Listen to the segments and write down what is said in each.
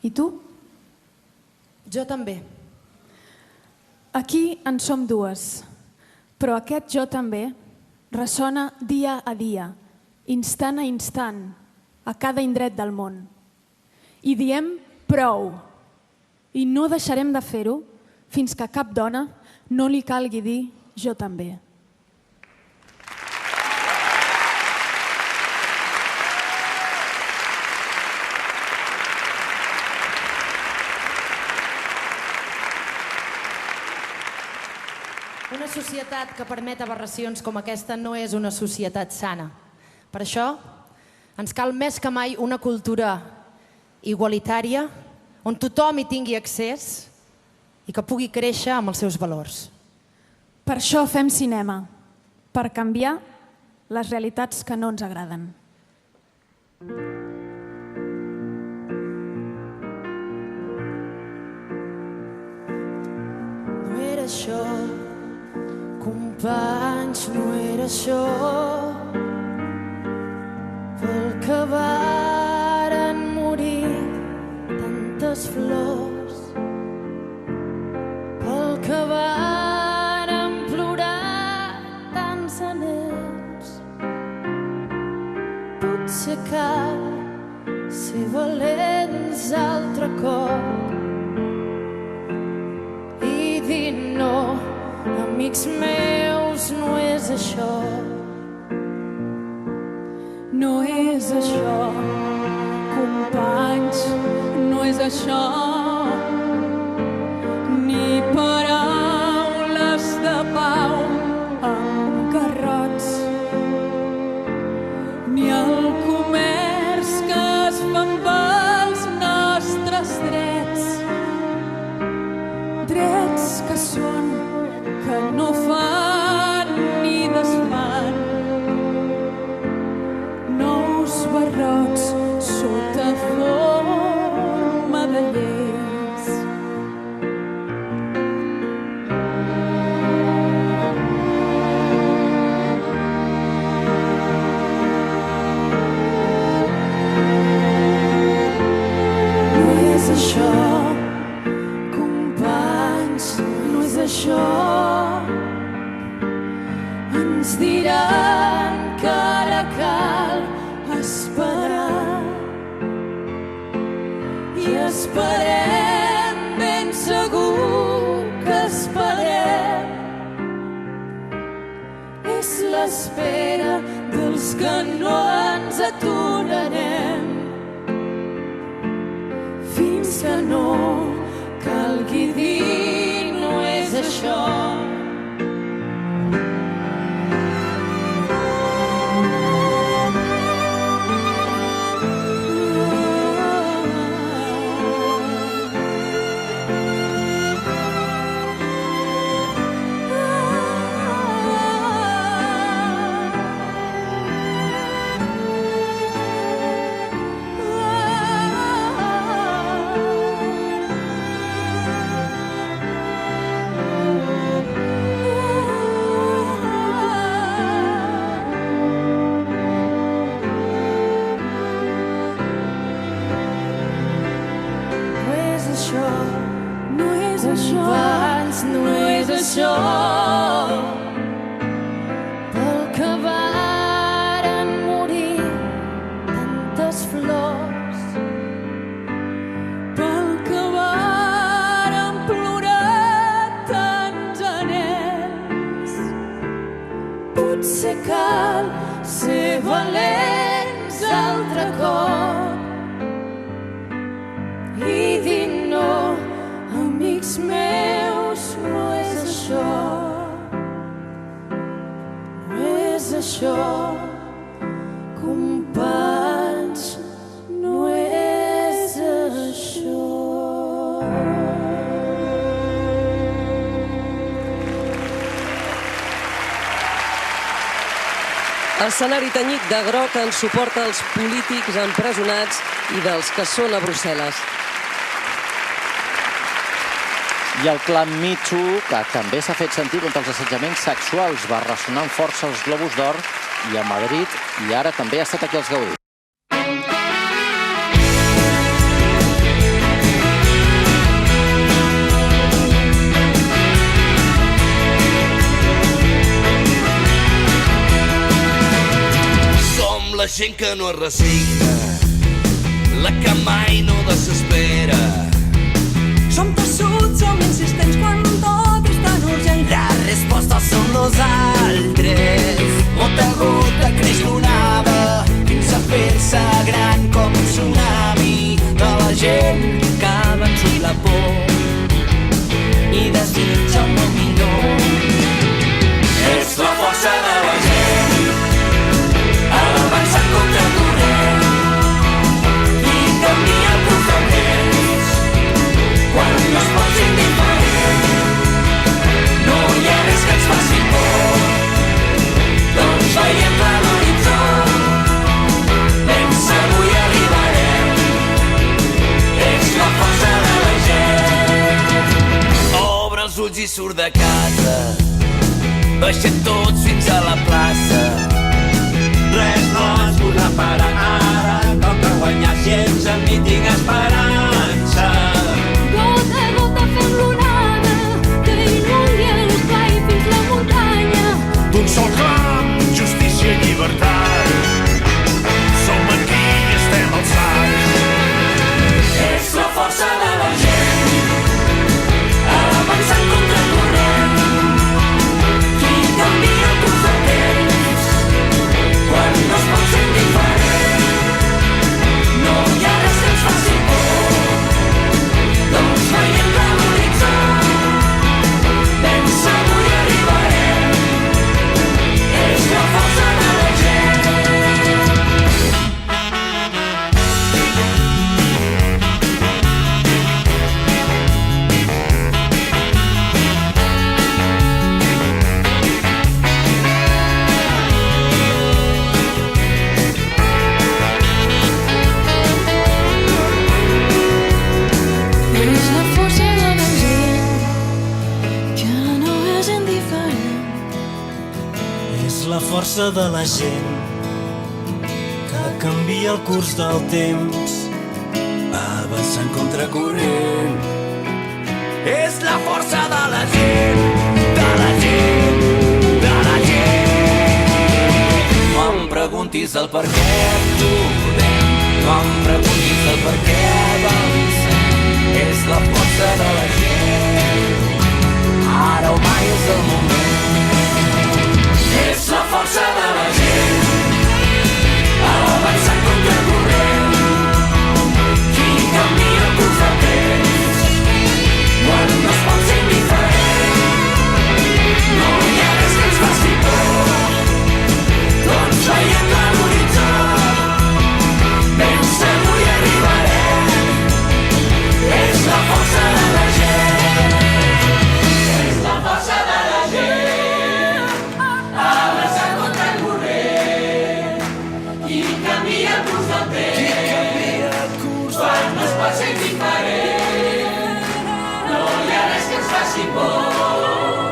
I tu? Jo també. Aquí en som dues, però aquest jo també ressona dia a dia, instant a instant, a cada indret del món. I diem prou, i no deixarem de fer-ho fins que a cap dona no li calgui dir jo també. Una societat que permet aberracions com aquesta no és una societat sana. Per això ens cal més que mai una cultura igualitària on tothom hi tingui accés i que pugui créixer amb els seus valors. Per això fem cinema, per canviar les realitats que no ens agraden. No era això, companys, no era això, pel que varen morir tantes flors, pel que varen plorar tants anells. Potser cal ser valents altre cop i dir no. Amics meus, no és això. No és això, companys, no és això. Ni paraules de pau amb garrots, ni el comerç que es fan pels nostres drets. Drets que són que no fan ni desfan. Nous barrots sota forma de lleis. No és això, companys, no és això. Ens diran que ara cal esperar i esperem, ben segur que esperem. És l'espera dels que no ens aturarem fins que no calgui dir no és això. No és això, companys, no és això. Pel que varen morir tantes flors, pel que varen plorar tants anells. Potser cal ser valents altre cop i dir no, amics meus, no és això. No és això, companys, no és això. Escenari tenyit de groc en suport als polítics empresonats i dels que són a Brussel·les. I el clam Me Too, que també s'ha fet sentir contra els assetjaments sexuals, va ressonar amb força als Globus d'Or i a Madrid, i ara també ha estat aquí als Gaudí. gent que no es resigna, la que mai no desespera. Som tossuts, som insistents quan tot és tan urgent. Les respostes són los altres. Gota a gota creix l'onada fins a fer-se gran com un tsunami de la gent que ha vençut la por i desitja un món millor. És la força de la gent avançant contra el corrent i canvia el curs del temps quan no es pot ser indiferent. No hi ha res que ens faci por, doncs veiem clar l'horitzó. Ben segur hi arribarem, és la força de la gent. Obre els ulls i surt de casa, baixem tots fins a la plaça. Res no ens podrà parar ara, toca guanyar sense mi tinc esperança. Gota a gota fem l'onada que inundi l'espai fins la muntanya. D'un sol clam, justícia i llibertat. Som aquí i estem alçats. És la força de la gent avançant contra el corrent qui canvia el curs del temps quan no es pot ser indiferent. No hi ha res que ens faci por, doncs veiem clar l'horitzó. Ben segur hi arribarem, és la força de la gent. És la força de la gent que no és indiferent. És la força de la gent que canvia el curs del temps avançant contra corrent. És la força de la gent, de la gent, de la gent. No em preguntis el per què plourem, no em preguntis el per què avancem. És la força de la gent, ara o mai és el moment. És la força de la gent, avançant contra el corrent qui canvia el curs del temps quan no es pot ser indiferent. No hi ha res que ens faci por, doncs veiem clar l'horitzó. Ben segur hi arribarem, és la força de la gent. És la força de la gent avançant contra el corrent qui canvia el curs del temps quan no es pot ser indiferent. No hi ha res que ens faci por,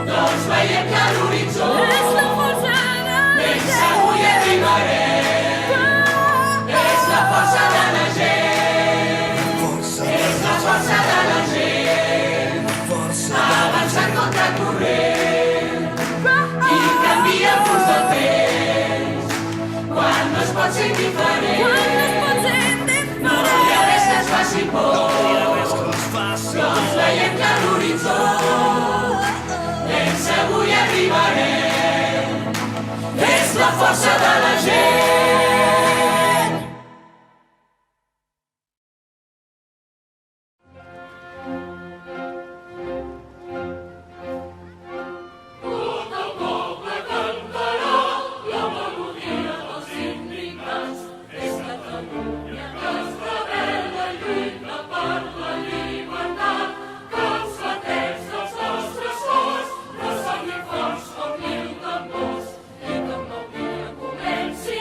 doncs veiem clar l'horitzó. És la força de la Ben segur hi arribarem, és la força de la gent. És la força de la gent avançant contra el corrent qui canvia el curs del temps quan no es pot ser indiferent. No hi ha res que ens faci por, doncs veiem clar l'horitzó. Ben segur hi arribarem, és la força de la gent. Comenci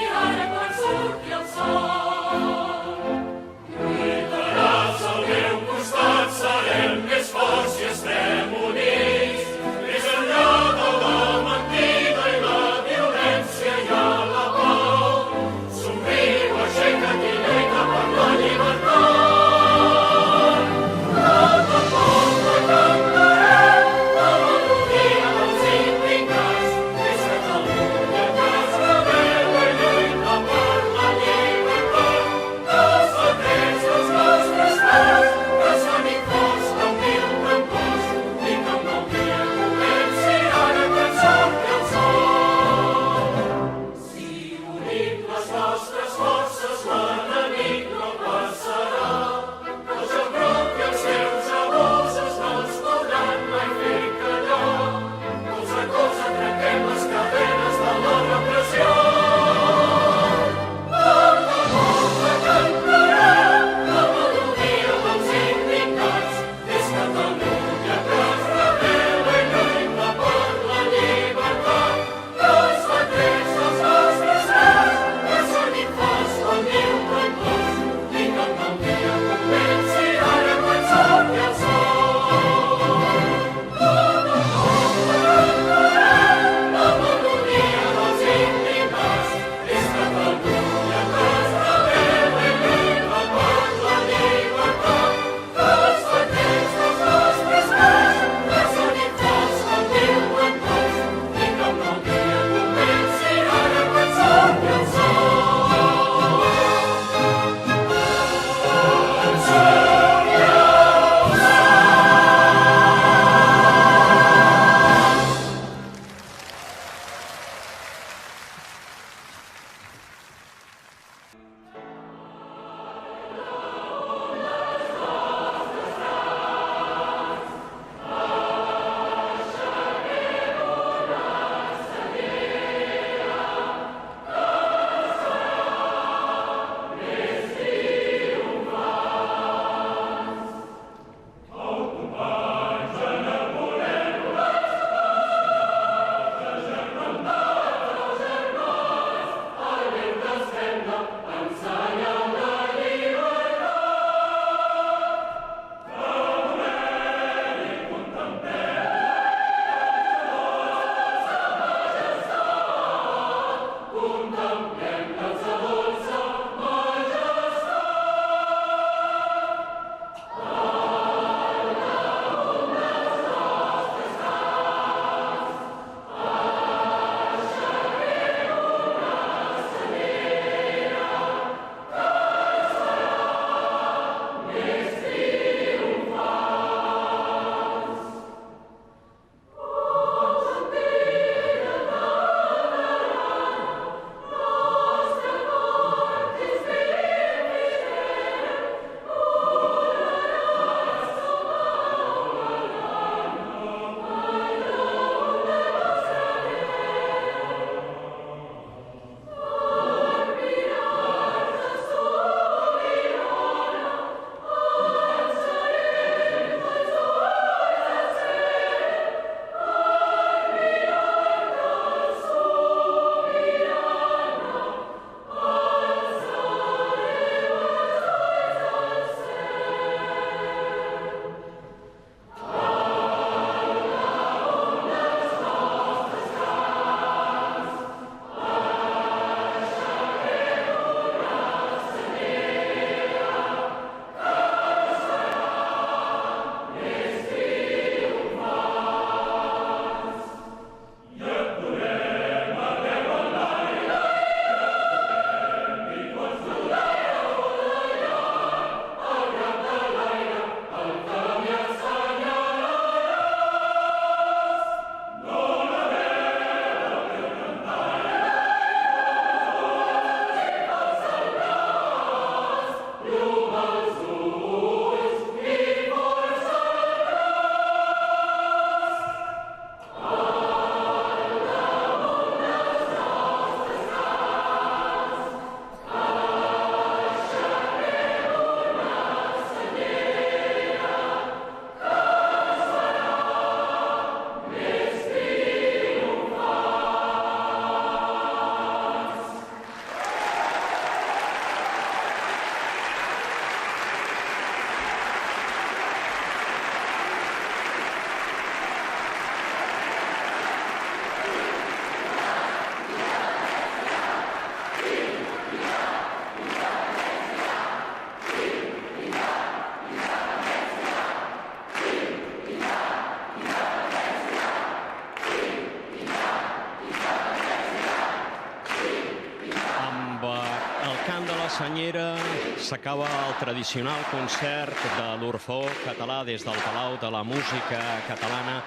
Senyera, s'acaba el tradicional concert de l'Orfeó Català des del Palau de la Música Catalana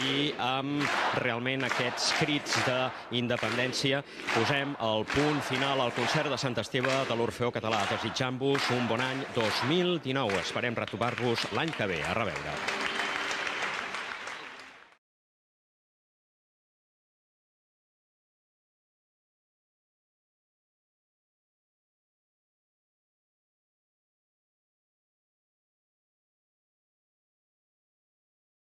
i amb realment aquests crits d'independència posem el punt final al concert de Sant Esteve de l'Orfeó Català, desitjant-vos un bon any 2019. Esperem retrobar-vos l'any que ve. A reveure.